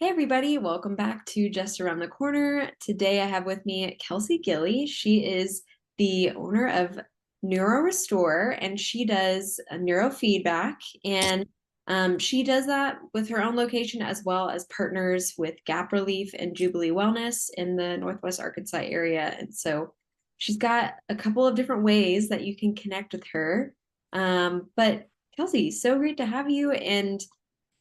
Hey everybody, welcome back to Just Around the Corner. Today I have with me Kelsey Gilley. She is the owner of Neuro Restore and she does a neurofeedback and she does that with her own location as well as partners with Gap Relief and Jubilee Wellness in the Northwest Arkansas area. And so she's got a couple of different ways that you can connect with her. But Kelsey, so great to have you and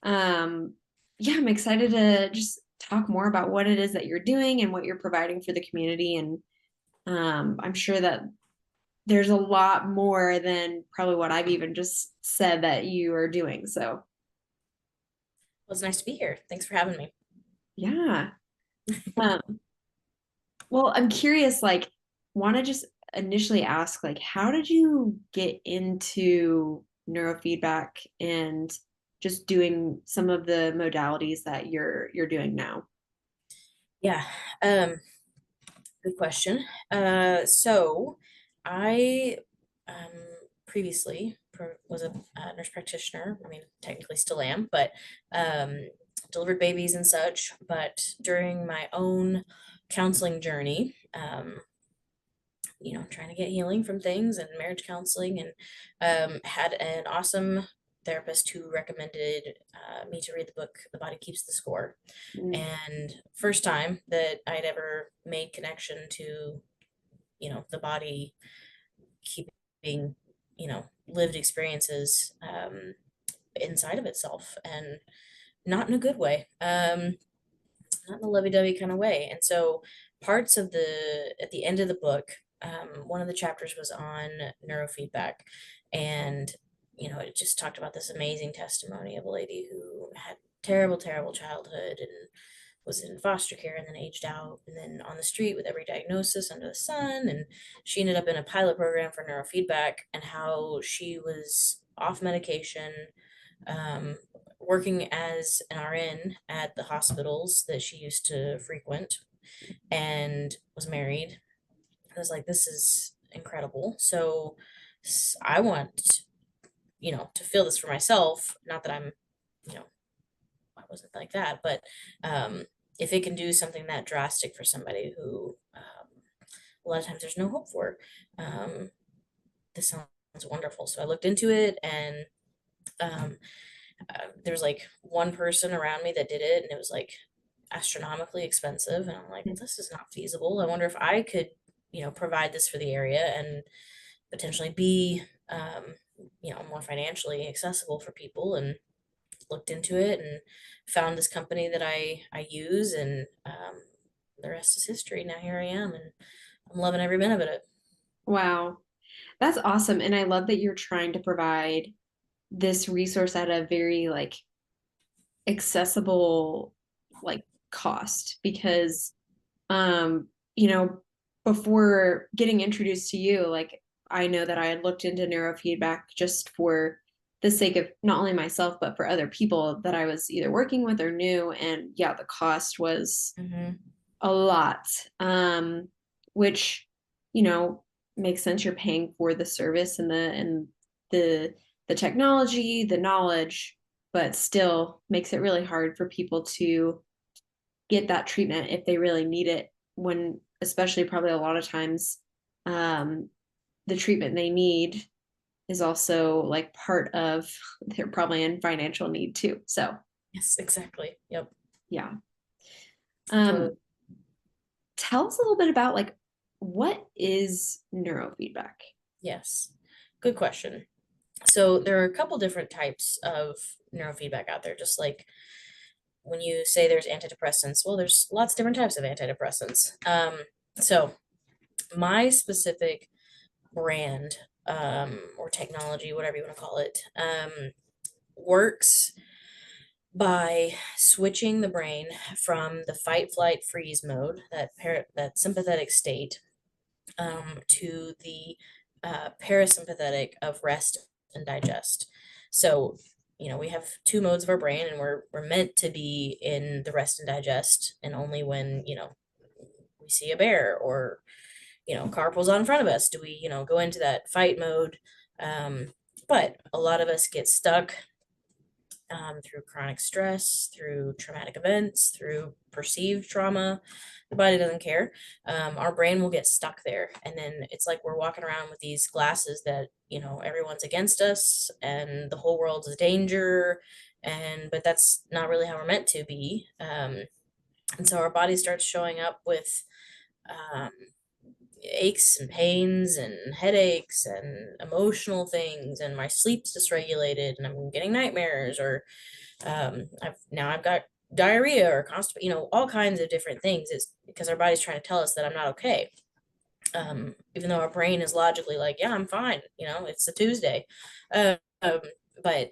um, yeah, I'm excited to just talk more about what it is that you're doing and what you're providing for the community. And I'm sure that there's a lot more than probably what I've even just said that you are doing. So, Well, it's nice to be here. Thanks for having me. yeah. Um, well, I'm curious, like, want to just initially ask, like, how did you get into neurofeedback and just doing some of the modalities that you're doing now? Yeah, um, good question. So I um, previously was a nurse practitioner. I mean, technically still am, but um, delivered babies and such. But during my own counseling journey, trying to get healing from things and marriage counseling, and had an awesome therapist who recommended me to read the book The Body Keeps the Score. Mm. And first time that I'd ever made connection to, the body keeping, lived experiences inside of itself, and not in a good way. Not in a lovey-dovey kind of way. And so parts of at the end of the book, one of the chapters was on neurofeedback. And, it just talked about this amazing testimony of a lady who had terrible, terrible childhood and was in foster care and then aged out and then on the street with every diagnosis under the sun. And she ended up in a pilot program for neurofeedback, and how she was off medication, um, working as an RN at the hospitals that she used to frequent, and was married. I was like, this is incredible. So I want, to feel this for myself. Not that you know, I wasn't like that, but if it can do something that drastic for somebody who a lot of times there's no hope for, um, this sounds wonderful. So I looked into it, and um, there was like one person around me that did it, and it was like astronomically expensive. And I'm like, well, this is not feasible. I wonder if I could, provide this for the area and potentially be, more financially accessible for people. And looked into it and found this company that I use, and the rest is history. Now here I am, and I'm loving every minute of it. Wow. That's awesome. And I love that you're trying to provide this resource at a very like accessible like cost because um you know before getting introduced to you like I know that I had looked into neurofeedback just for the sake of not only myself but for other people that I was either working with or knew, and yeah, the cost was Hmm. a lot, which you know makes sense. You're paying for the service and the the technology, the knowledge, but still makes it really hard for people to get that treatment if they really need it, when especially probably a lot of times um, the treatment they need is also like part of they're probably in financial need too. So Yes, exactly. Yep. yeah. um Totally. Tell us a little bit about like what is neurofeedback? Yes. Good question. So there are a couple different types of neurofeedback out there. Just like when you say there's antidepressants, well, there's lots of different types of antidepressants. So my specific brand, or technology, whatever you want to call it, works by switching the brain from the fight, flight, freeze mode, that sympathetic state, to the parasympathetic of rest and digest. So, we have two modes of our brain, and we're meant to be in the rest and digest, and only when, we see a bear, or, car pulls out in front of us, do we, go into that fight mode. But a lot of us get stuck through chronic stress, through traumatic events, through perceived trauma. The body doesn't care. Our brain will get stuck there. And then it's like we're walking around with these glasses that, everyone's against us and the whole world's a danger. But that's not really how we're meant to be. And so our body starts showing up with um, aches and pains and headaches and emotional things, and my sleep's dysregulated and I'm getting nightmares, or I've got diarrhea or all kinds of different things. It's because our body's trying to tell us that I'm not okay. Even though our brain is logically like, yeah, I'm fine, it's a Tuesday. Uh, um, but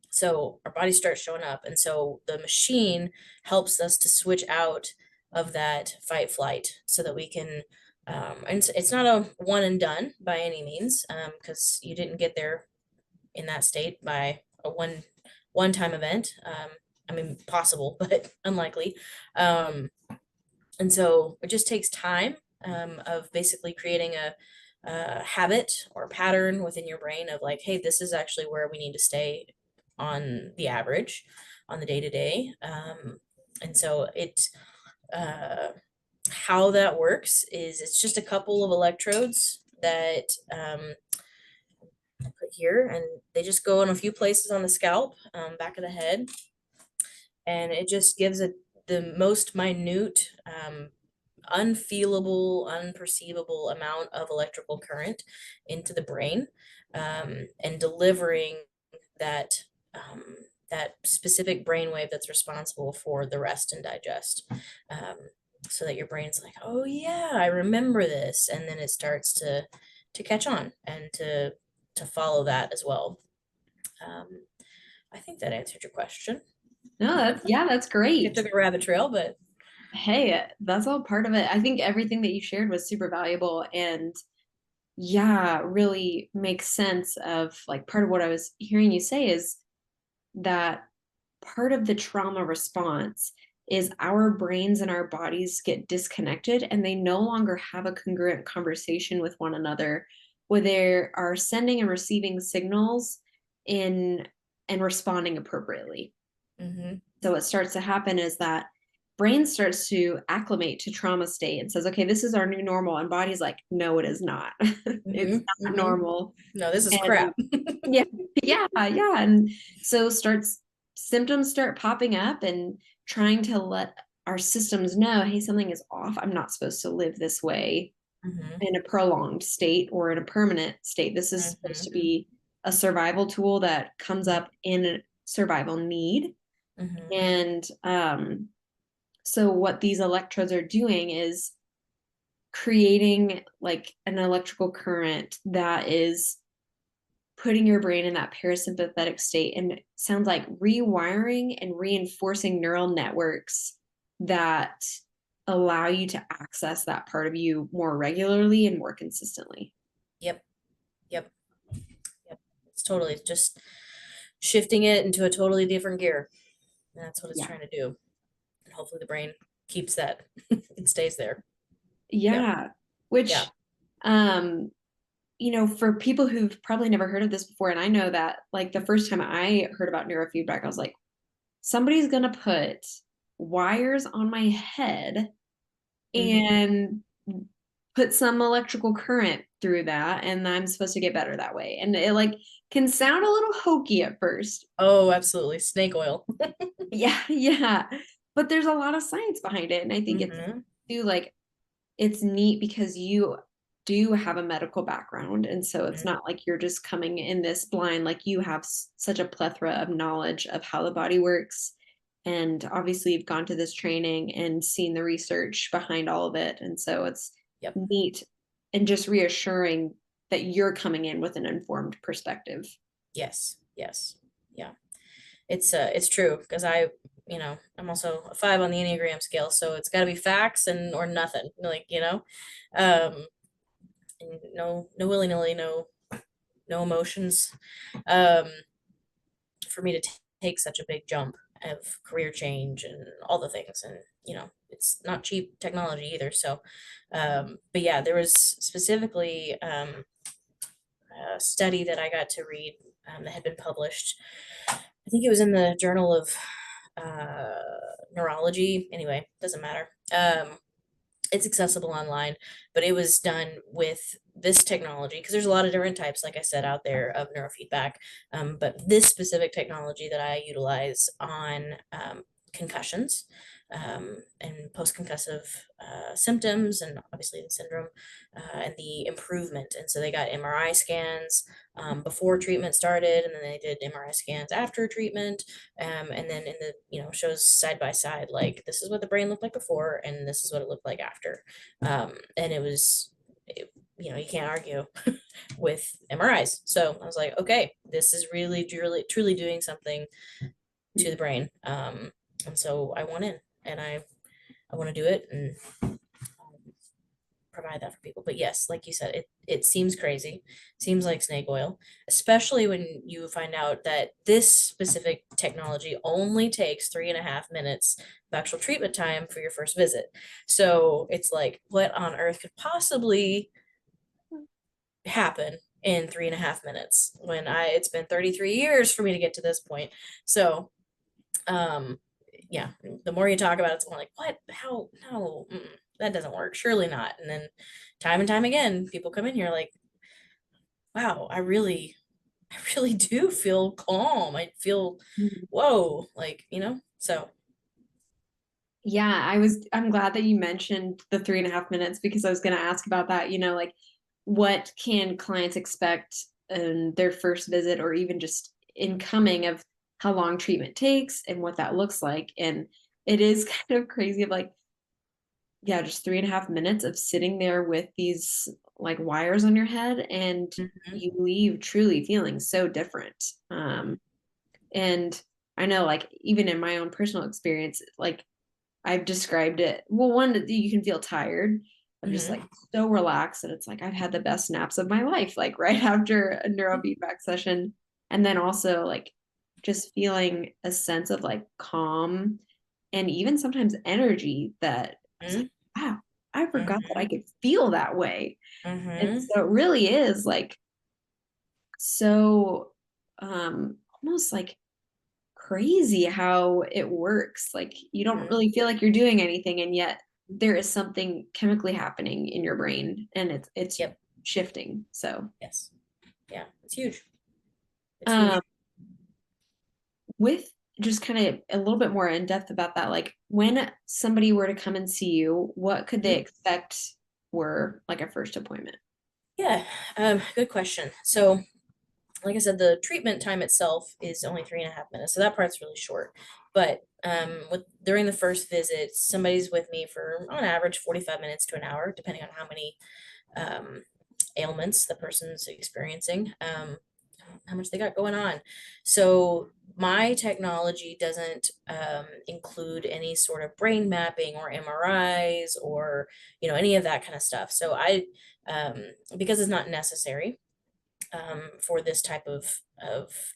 so our body starts showing up, and so the machine helps us to switch out of that fight flight so that we can and it's not a one and done by any means, because you didn't get there in that state by a one time event. I mean, possible, but unlikely. And so it just takes time, of basically creating a habit or pattern within your brain of like, hey, this is actually where we need to stay on the average, on the day to day. And so uh, how that works is it's just a couple of electrodes that I put here, and they just go in a few places on the scalp, back of the head, and it just gives it the most minute, unfeelable, unperceivable amount of electrical current into the brain, and delivering that um, that specific brainwave that's responsible for the rest and digest. So that your brain's like, oh yeah, I remember this, and then it starts to catch on and to follow that as well. Um, I think that answered your question. No, that's It great. took a rabbit trail, but Hey, that's all part of it. I think everything that you shared was super valuable and yeah, really makes sense of like part of what I was hearing you say is that part of the trauma response is our brains and our bodies get disconnected and they no longer have a congruent conversation with one another where they are sending and receiving signals in and responding appropriately. mm-hmm, So what starts to happen is that brain starts to acclimate to trauma state and says, okay, this is our new normal. And body's like, no, it is not. It's mm-hmm, not mm-hmm. normal. No, this is And crap. yeah, yeah. And so starts symptoms start popping up and trying to let our systems know, hey, something is off. I'm not supposed to live this way Mm-hmm, in a prolonged state or in a permanent state. This is supposed mm-hmm, to be a survival tool that comes up in survival need. mm-hmm, And so what these electrodes are doing is creating like an electrical current that is putting your brain in that parasympathetic state and it sounds like rewiring and reinforcing neural networks that allow you to access that part of you more regularly and more consistently. yep, yep, yep. It's totally just shifting it into a totally different gear. And that's what it's Yeah. trying to do. And hopefully the brain keeps that and stays there. Yep. Yeah. Yeah. Which um for people who've probably never heard of this before, and I know that like the first time I heard about neurofeedback, I was like, somebody's gonna put wires on my head Mm-hmm. and put some electrical current through that, and I'm supposed to get better that way. And it like can sound a little hokey at first. Oh, absolutely. Snake oil. Yeah, yeah. But there's a lot of science behind it. And I think it's Mm-hmm. too like it's neat because you do have a medical background. And so it's not like you're just coming in this blind, like you have such a plethora of knowledge of how the body works. And obviously, you've gone to this training and seen the research behind all of it. And so it's Yep. neat and just reassuring that you're coming in with an informed perspective. Yes. Yes. Yeah. It's true because I'm also a 5 on the Enneagram scale, so it's got to be facts and or nothing. Like, um, and no willy-nilly, no emotions. Um, for me to take such a big jump of career change and all the things, and it's not cheap technology either. So, but yeah, there was specifically a study that I got to read, that had been published I think it was in the Journal of Neurology. Anyway, doesn't matter. It's accessible online, but it was done with this technology because there's a lot of different types, like I said, out there of neurofeedback. But this specific technology that I utilize on concussions and post-concussive symptoms, and obviously the syndrome and the improvement. And so they got MRI scans before treatment started, and then they did MRI scans after treatment, and then in the shows side by side, like this is what the brain looked like before and this is what it looked like after. And it was you can't argue with MRIs. So I was like, okay, this is really truly doing something to the brain. And so I want in, and I want to do it and provide that for people. But yes, like you said, it seems crazy, seems like snake oil, especially when you find out that this specific technology only takes 3.5 minutes of actual treatment time for your first visit. So it's like, what on earth could possibly happen in 3.5 minutes when it's been 33 years for me to get to this point. So um yeah, the more you talk about it, it's more like, what, how, no, that doesn't work, surely not. And then time and time again, people come in here like, wow, I really do feel calm. I feel, Mhm. whoa, like, so. Yeah, I'm glad that you mentioned the 3.5 minutes because I was going to ask about that, like what can clients expect in their first visit or even just incoming of how long treatment takes and what that looks like. And it is kind of crazy of like, yeah, just 3.5 minutes of sitting there with these like wires on your head and Mhm, you leave truly feeling so different. And I know like even in my own personal experience, like I've described it. Well, one, that you can feel tired. I'm just like mhm, so relaxed. And it's like I've had the best naps of my life, like right after a neurofeedback session. And then also like just feeling a sense of like calm and even sometimes energy that I was like, mhm, wow, I forgot that I mhm, could feel that way. And mhm, so it really is like so almost like crazy how it works. Like you don't mhm. really feel like you're doing anything, and yet there is something chemically happening in your brain, and it's Yep. shifting. So, Yes. Yeah, it's huge. It's um, huge. with just kind of a little bit more in depth about that, like when somebody were to come and see you, what could they Mhm. expect were like a first appointment? Yeah, good question. So like I said, the treatment time itself is only 3.5 minutes, so that part's really short. But with during the first visit, somebody's with me for on average 45 minutes to an hour, depending on how many um, ailments the person's experiencing, how much they got going on. So my technology doesn't include any sort of brain mapping or MRIs or any of that kind of stuff. So um, because it's not necessary for this type of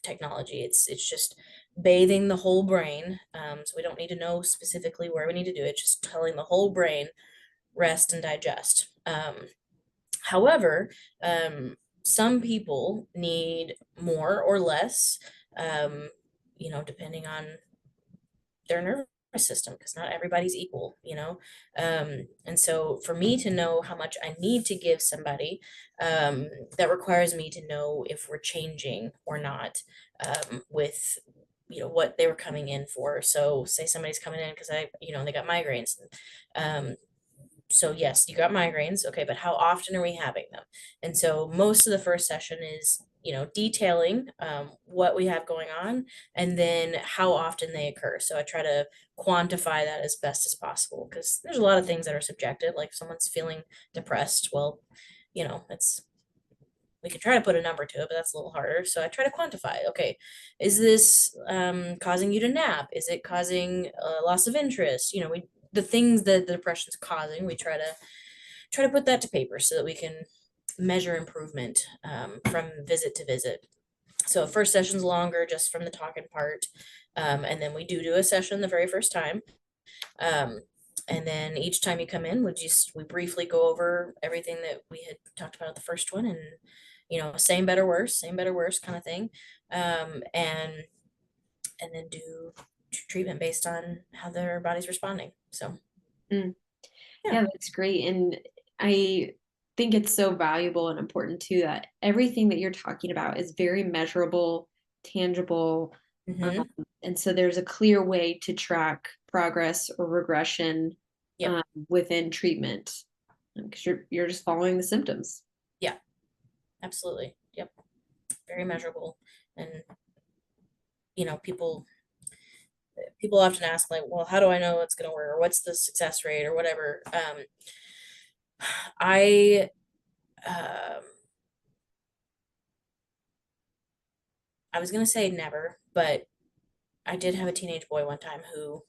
technology. It's just bathing the whole brain. So we don't need to know specifically where we need to do it. Just telling the whole brain rest and digest. However, some people need more or less. Um, depending on their nervous system, because not everybody's equal. And so for me to know how much I need to give somebody, that requires me to know if we're changing or not, with what they were coming in for. So say somebody's coming in because they got migraines. um, so yes, you got migraines, okay, but how often are we having them? And so most of the first session is detailing what we have going on, and then how often they occur. So I try to quantify that as best as possible, because there's a lot of things that are subjective. Like if someone's feeling depressed, well, it's we can try to put a number to it, but that's a little harder. So I try to quantify. Okay, is this causing you to nap? Is it causing loss of interest? The things that the depression's causing, we try to put that to paper so that we can measure improvement from visit to visit. So first session's longer just from the talking part, and then we do a session the very first time. Um, and then each time you come in, we briefly go over everything that we had talked about at the first one, and same better worse kind of thing. And and then do treatment based on how their body's responding. So Mm. yeah. Yeah, that's great. And I think it's so valuable and important too that everything that you're talking about is very measurable, tangible. Um, Hmm. and so there's a clear way to track progress or regression Yep. within treatment because you're just following the symptoms. Yeah, absolutely. Yep. Very measurable. And people often ask, like, well, how do I know it's going to work, or what's the success rate, or whatever. I um I was going to say never, but I did have a teenage boy one time who,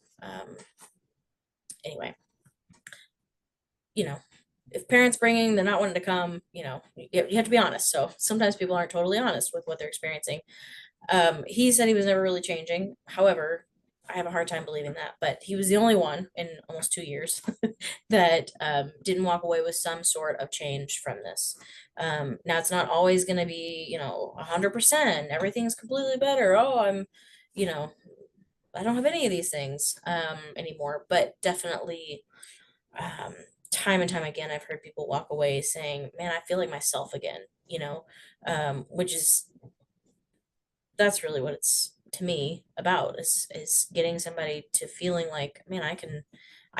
anyway, you know, if parents bringing, they're not wanting to come, you have to be honest. So sometimes people aren't totally honest with what they're experiencing. He said he was never really changing. However, I have a hard time believing that, but he was the only one in almost 2 years that didn't walk away with some sort of change from this. Now it's not always going to be, 100%. Everything's completely better. Oh, you know, I don't have any of these things anymore, but definitely um, time and time again, I've heard people walk away saying, "Man, I feel like myself again." Which is that's really what it's to me about is getting somebody to feeling like, man, I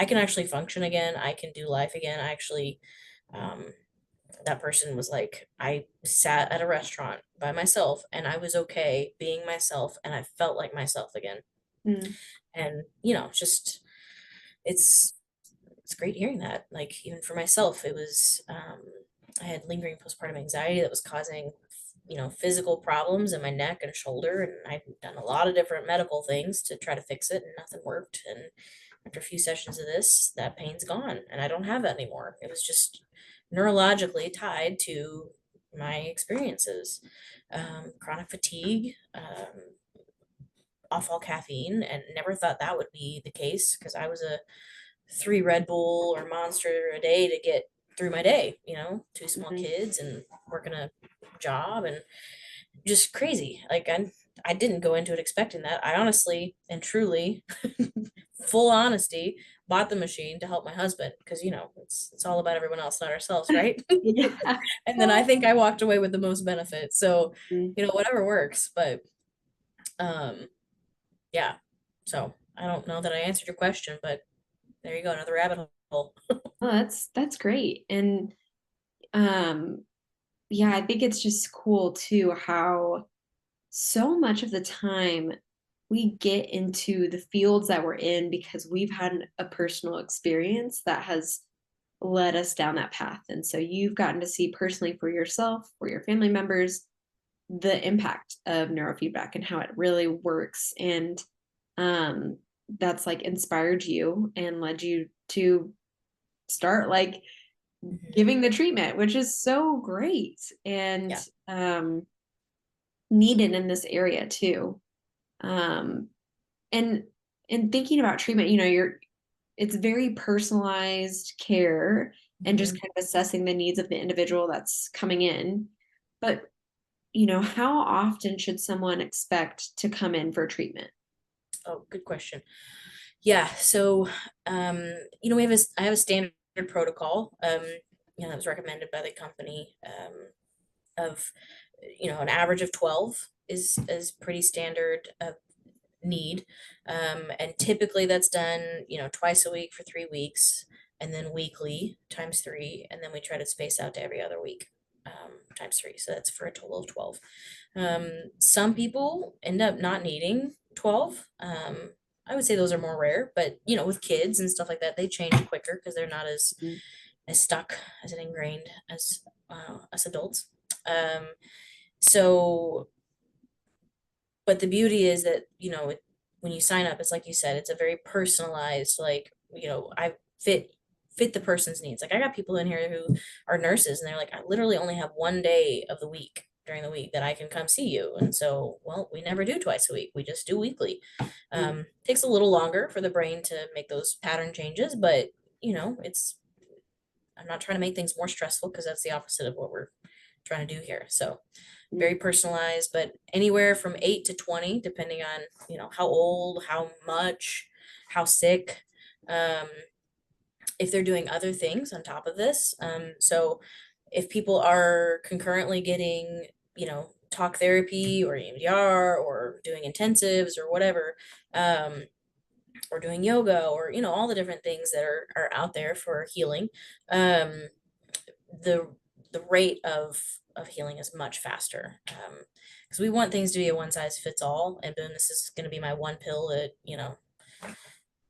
can actually function again. I can do life again. I actually, um, that person was like, I sat at a restaurant by myself and I was okay being myself and I felt like myself again. Mm. And, just it's it's great hearing that. Like even for myself, it was I had lingering postpartum anxiety that was causing physical problems in my neck and shoulder, and I'd done a lot of different medical things to try to fix it, and nothing worked. And after a few sessions of this, that pain's gone, and I don't have that anymore. It was just neurologically tied to my experiences, chronic fatigue. Off all caffeine, and never thought that would be the case because I was a 3 Red Bull or Monster a day to get through my day, 2 small Mhm. kids and working a job and just crazy. Like I didn't go into it expecting that. I honestly and truly, full honesty, bought the machine to help my husband because it's all about everyone else, not ourselves, right? Yeah. And then I think I walked away with the most benefit. So, Mm. whatever works, but um yeah. So, I don't know that I answered your question, but there you go, another rabbit hole. Oh, that's great. And um yeah, I think it's just cool too how so much of the time we get into the fields that we're in because we've had a personal experience that has led us down that path. And so you've gotten to see personally for yourself, for your family members, the impact of neurofeedback and how it really works. And um, that's like inspired you and led you to start like Mhm. giving the treatment, which is so great and Yeah. um, needed in this area too. Um, and in thinking about treatment, it's very personalized care and just Mhm. kind of assessing the needs of the individual that's coming in. But, how often should someone expect to come in for treatment? Oh, good question. Yeah. So, I have a standard protocol, that was recommended by the company, of, an average of 12 is pretty standard need. And typically that's done, twice a week for 3 weeks, and then weekly times three. And then we try to space out to every other week, times three. So that's for a total of 12. Some people end up not needing 12. I would say those are more rare, but with kids and stuff like that, they change quicker because they're not Mm. as stuck as an ingrained as us adults. Um, so but the beauty is that when you sign up, it's like you said, it's a very personalized, like, I fit the person's needs. Like I got people in here who are nurses and they're like, I literally only have one day of the week during the week that I can come see you. And so, well, we never do twice a week, we just do weekly. Mm. Takes a little longer for the brain to make those pattern changes, but it's I'm not trying to make things more stressful because that's the opposite of what we're trying to do here. So Mm. very personalized, but anywhere from 8 to 20, depending on, how old, how much, how sick, um, if they're doing other things on top of this. So if people are concurrently getting, talk therapy or EMDR or doing intensives or whatever, um, or doing yoga or, all the different things that are out there for healing, um, the the rate of healing is much faster, because we want things to be a one size fits all, and boom, this is going to be my one pill that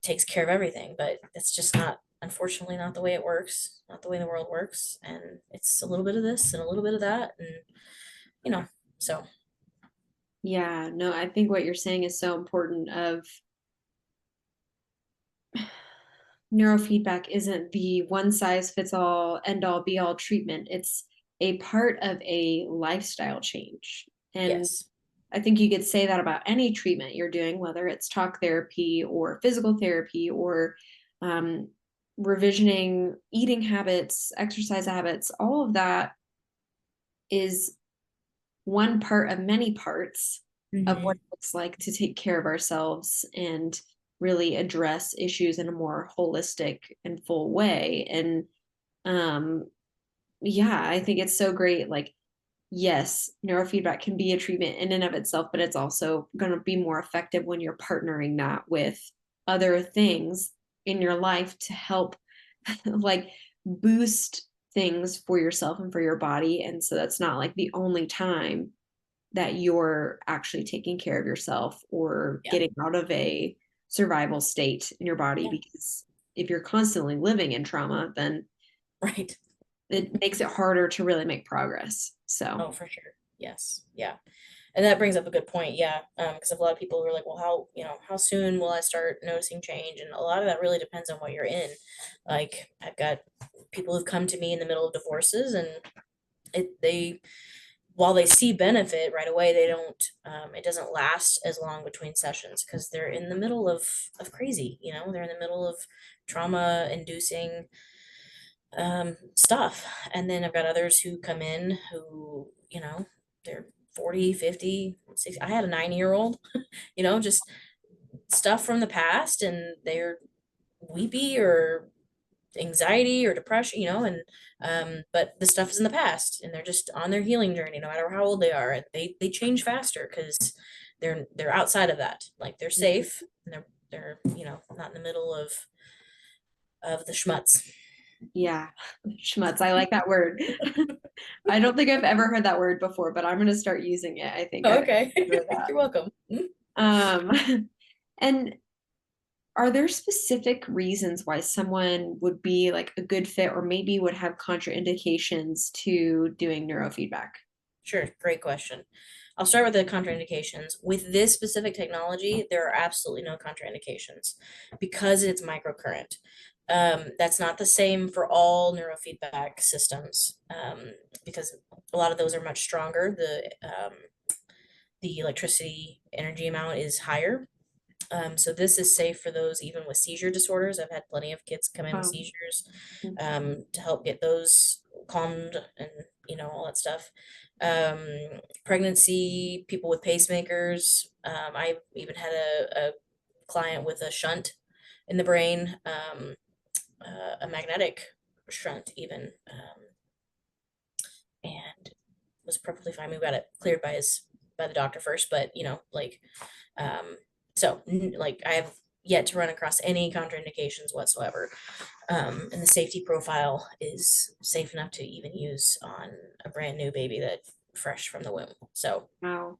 takes care of everything. But that's just not, unfortunately, not the way it works, not the way the world works, and it's a little bit of this and a little bit of that, and you know so Yeah, no, I think what you're saying is so important of neurofeedback isn't the one size fits all end all be all treatment. It's a part of a lifestyle change. And yes. I think you could say that about any treatment you're doing, whether it's talk therapy or physical therapy or um, revisioning eating habits, exercise habits, all of that is one part of many parts of what Hmm. it looks like to take care of ourselves and really address issues in a more holistic and full way. And um, yeah, I think it's so great. Like, yes, neurofeedback can be a treatment in and of itself, but it's also going to be more effective when you're partnering that with other things in your life to help like boost things for yourself and for your body. And so that's not like the only time that you're actually taking care of yourself or Yeah. getting out of a survival state in your body. Yeah. Because if you're constantly living in trauma, then Right. it makes it harder to really make progress. So, Oh, for sure. Yes. Yeah. And that brings up a good point. Yeah. Because a lot of people were like, well, how soon will I start noticing change? And a lot of that really depends on what you're in. Like, I've got people who've come to me in the middle of divorces, and they, while they see benefit right away, they don't, it doesn't last as long between sessions because they're in the middle of crazy, they're in the middle of trauma inducing stuff. And then I've got others who come in who, they're 40, 50, 60. I had a 9-year-old, just stuff from the past, and they're weepy or anxiety or depression, and but the stuff is in the past, and they're just on their healing journey no matter how old they are, and they change faster because they're outside of that, like they're safe, and they're not in the middle of the schmutz. yeah, schmutz. I like that word. I don't think I've ever heard that word before, but I'm going to start using it. I think Oh, I okay. enjoy You're welcome. that. And are there specific reasons why someone would be like a good fit or maybe would have contraindications to doing neurofeedback? Sure, great question. I'll start with the contraindications. With this specific technology, there are absolutely no contraindications because it's microcurrent. That's not the same for all neurofeedback systems, because a lot of those are much stronger. The electricity energy amount is higher. So this is safe for those even with seizure disorders. I've had plenty of kids come in with Oh, seizures, to help get those calmed and all that stuff. Um, Pregnancy, people with pacemakers. I even had a client with a shunt in the brain, a magnetic shunt even, and was perfectly fine. We got it cleared by the doctor first, but like, um, like I have yet to run across any contraindications whatsoever. And the safety profile is safe enough to even use on a brand new baby that fresh from the womb. So wow.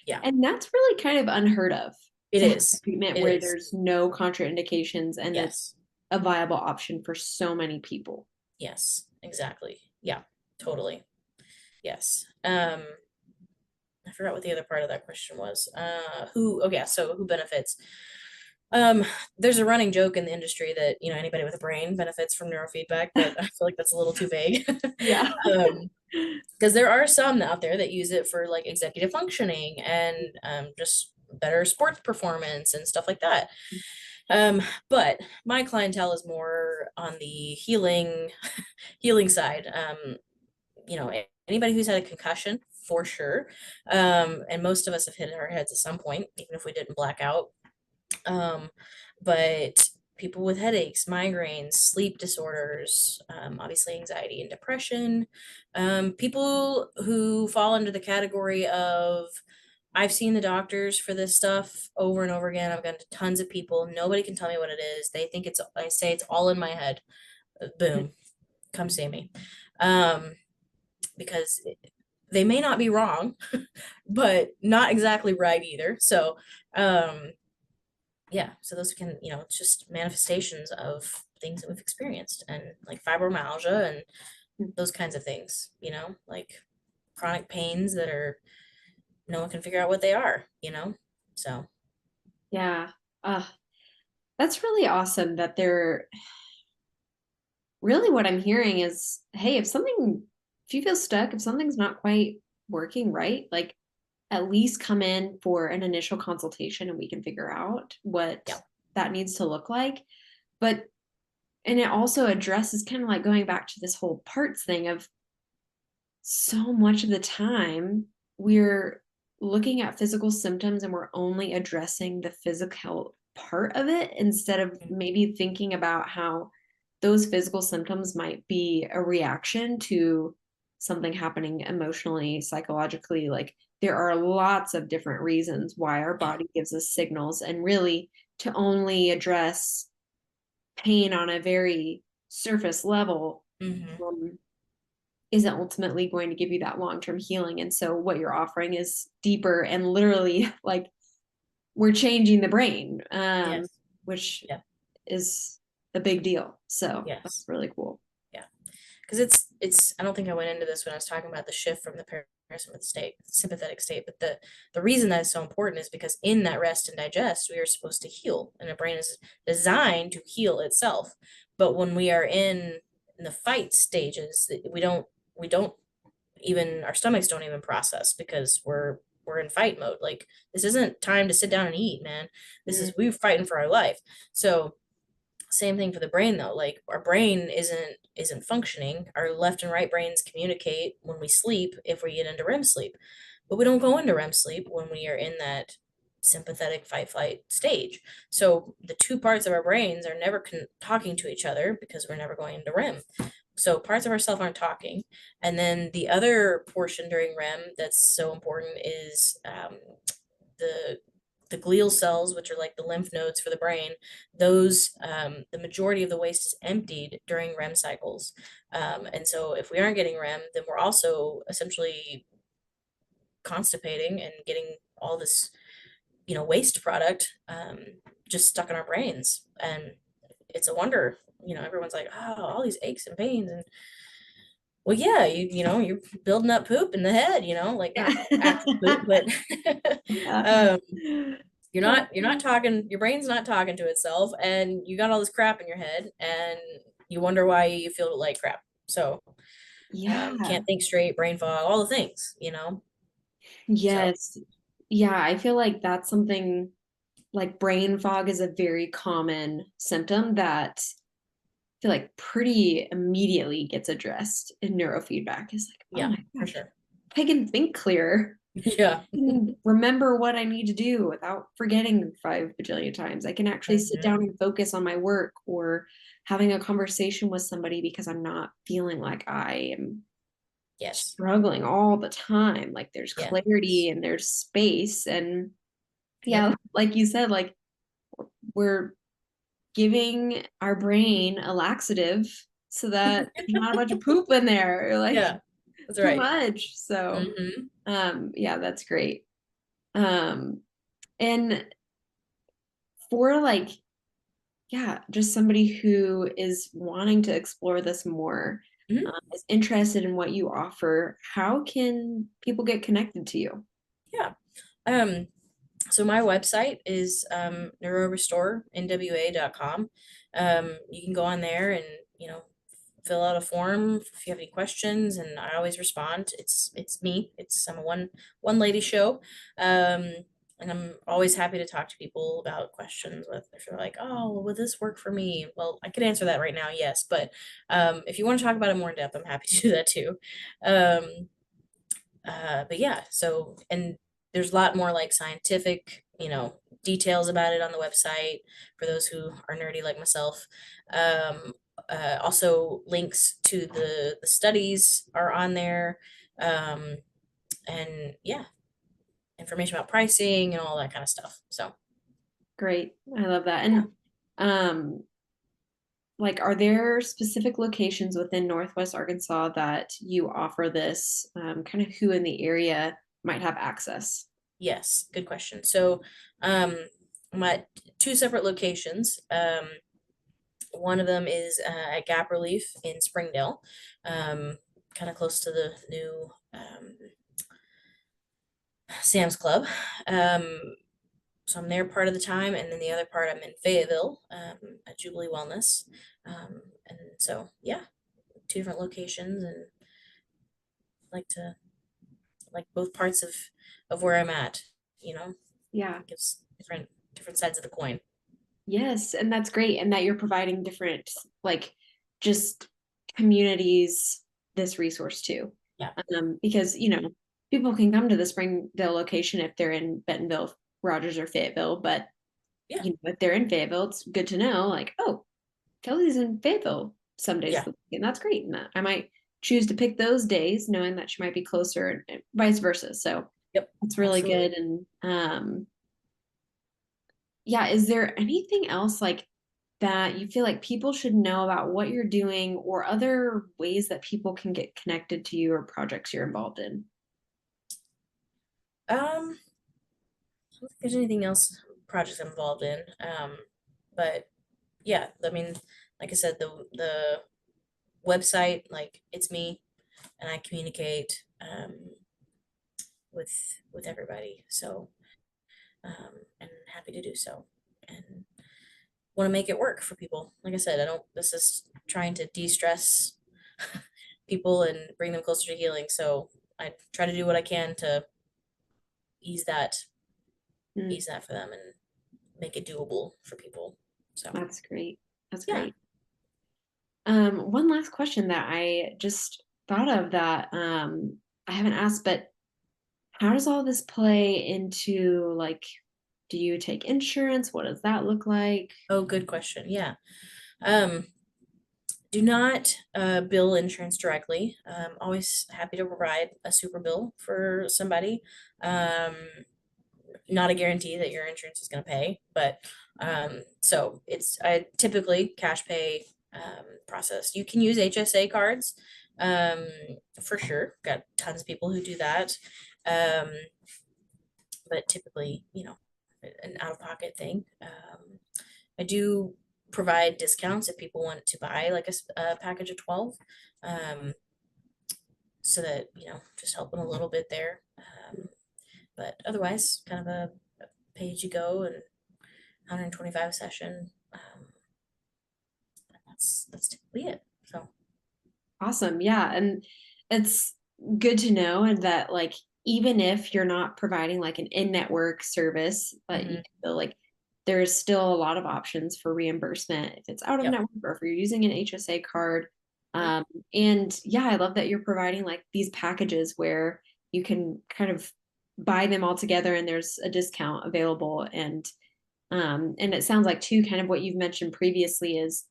yeah, And that's really kind of unheard of it to have is. a treatment It where is. there's no contraindications and it's Yes. a viable option for so many people. Yes. Exactly. Yeah. Totally. Yes. I forgot what the other part of that question was. Oh yeah, so who benefits? Um, there's a running joke in the industry that, anybody with a brain benefits from neurofeedback, but I feel like that's a little too vague. Yeah. Because there are some out there that use it for like executive functioning and just better sports performance and stuff like that. Um, but my clientele is more on the healing side. anybody who's had a concussion for sure. And most of us have hit our heads at some point, even if we didn't black out. Um, but people with headaches, migraines, sleep disorders, obviously anxiety and depression, people who fall under the category of I've seen the doctors for this stuff over and over again. I've gone to tons of people. Nobody can tell me what it is. They think I say it's all in my head. Boom, come see me. Um, because they may not be wrong, but not exactly right either. So, yeah, so those can, it's just manifestations of things that we've experienced and like fibromyalgia and those kinds of things, like chronic pains that are no one can figure out what they are. So, Yeah. Uh, that's really awesome that they're really what I'm hearing is, hey, if you feel stuck, if something's not quite working right, like at least come in for an initial consultation and we can figure out what yeah. that needs to look like. But, and it also addresses kind of like going back to this whole parts thing of so much of the time we're looking at physical symptoms and we're only addressing the physical part of it instead of Mhm. maybe thinking about how those physical symptoms might be a reaction to something happening emotionally, psychologically. Like there are lots of different reasons why our Yeah. body gives us signals, and really to only address pain on a very surface level Hmm. um, isn't ultimately going to give you that long-term healing. And so what you're offering is deeper and literally like we're changing the brain, Yes. which Yeah. is a big deal. So that's Yes. really cool. Yeah. Because it's I don't think I went into this when I was talking about the shift from the parasympathetic state, sympathetic state, but the reason that is so important is because in that rest and digest, we are supposed to heal, and the brain is designed to heal itself. But when we are in the fight stages, we don't even our stomachs don't even process because we're in fight mode. Like this isn't time to sit down and eat, man. This is Mm-hmm. we're fighting for our life. So same thing for the brain though. Like our brain isn't functioning. Our left and right brains communicate when we sleep if we get into REM sleep, but we don't go into REM sleep when we are in that sympathetic fight flight stage. So the two parts of our brains are never talking to each other because we're never going into REM. So parts of ourself aren't talking, and then the other portion during REM that's so important is the the glial cells, which are like the lymph nodes for the brain. Those the majority of the waste is emptied during REM cycles, and so if we aren't getting REM, then we're also essentially constipating and getting all this waste product just stuck in our brains, and it's a wonder. Everyone's like, oh, all these aches and pains, and well, yeah, you're building up poop in the head, like not Yeah. actual poop, but Yeah. um, you're not Um, talking, your brain's not talking to itself, and you got all this crap in your head, and you wonder why you feel like crap. So, yeah. can't think straight, brain fog, all the things. So, Yes. Yeah. I feel like that's something like brain fog is a very common symptom that I feel like pretty immediately gets addressed in neurofeedback. It's like, oh yeah, my for gosh, sure. I can think clear. Yeah. I can remember what I need to do without forgetting 5 bajillion times. I can actually sit Hmm. down and focus on my work or having a conversation with somebody because I'm not feeling like I am Yes. struggling all the time. Like there's Yeah. clarity and there's space. And Yep. yeah, like you said, like we're giving our brain a laxative so that there's not a bunch of poop in there, or like Yeah, that's too right. much. So Hmm. yeah, that's great. Um and for like, yeah, just somebody who is wanting to explore this more, Hmm. is interested in what you offer, how can people get connected to you? Yeah. Um, so my website is neurorestorenwa.com. You can go on there and, fill out a form if you have any questions, and I always respond. It's me. I'm a one lady show. Um, And I'm always happy to talk to people about questions with if they're like, oh, well, would this work for me? Well, I could answer that right now, yes. But if you want to talk about it more in depth, I'm happy to do that too. Um, but yeah, so and there's a lot more like scientific, details about it on the website for those who are nerdy like myself. Um, Also links to the studies are on there. Um, and yeah, information about pricing and all that kind of stuff. So Great. I love that. yeah. And um like, are there specific locations within Northwest Arkansas that you offer this? Kind of who in the area might have access? Yes, good question. So um I'm at two separate locations. One of them is at Gap Relief in Springdale, kind of close to the new Sam's Club. Um, so I'm there part of the time, and then the other part I'm in Fayetteville at Jubilee Wellness. And so, yeah, two different locations, and like to like both parts of where I'm at. You know, Yeah. gives different sides of the coin. Yes, and that's great. And that you're providing different, like, just communities this resource too. Yeah, Because, people can come to the Springdale location if they're in Bentonville, Rogers, or Fayetteville, but yeah, if they're in Fayetteville, it's good to know, like, oh, Kelsey's in Fayetteville some days of yeah. the week, and that's great. And that I might choose to pick those days, knowing that she might be closer, and vice versa. So Yep, that's really good. absolutely. And yeah, is there anything else like that you feel like people should know about what you're doing, or other ways that people can get connected to you or projects you're involved in? I don't think there's anything else projects I'm involved in. But yeah, I mean, like I said, the website, like it's me, and I communicate with everybody. So and happy to do so, and want to make it work for people. Like I said, I don't. This is trying to de-stress people and bring them closer to healing. So I try to do what I can to ease that Mm, ease that for them and make it doable for people. So that's great. That's yeah. great. One last question that I just thought of that I haven't asked, but how does all this play into, like, do you take insurance? What does that look like? Oh, good question. Yeah. Um, do not bill insurance directly. Always happy to provide a super bill for somebody. Um, Not a guarantee that your insurance is going to pay, but so it's I typically cash pay process. You can use HSA cards um, for sure. Got tons of people who do that, um, but typically, an out of pocket thing. I do provide discounts if people want to buy like a package of 12, um, so that just helping a little bit there. But otherwise, kind of a pay as you go and 125 a session. That's typically it. So Awesome. Yeah. And it's good to know, and that, like, even if you're not providing like an in-network service, but you mhm, feel like there's still a lot of options for reimbursement if it's out of yep, network, or if you're using an HSA card. mhm, And yeah, I love that you're providing like these packages where you can kind of buy them all together and there's a discount available. And it sounds like too, kind of what you've mentioned previously, is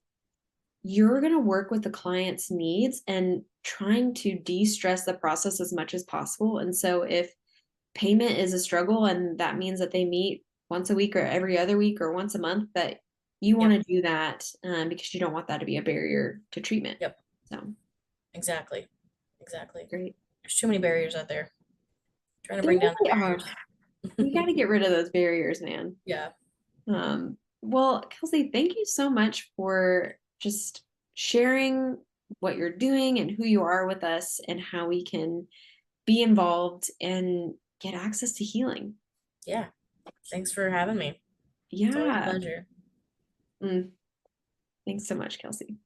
you're going to work with the client's needs and trying to de-stress the process as much as possible. And so if payment is a struggle, and that means that they meet once a week or every other week or once a month, that you want yep, to do that, because you don't want that to be a barrier to treatment. yep, So exactly, exactly. great. There's too many barriers out there. Trying to There bring down the really are. barriers. We got to get rid of those barriers, man. Yeah, Well, Kelsey, thank you so much for just sharing what you're doing and who you are with us, and how we can be involved and get access to healing. yeah. Thanks for having me. It's always a Yeah. pleasure. Mm, thanks so much, Kelsey.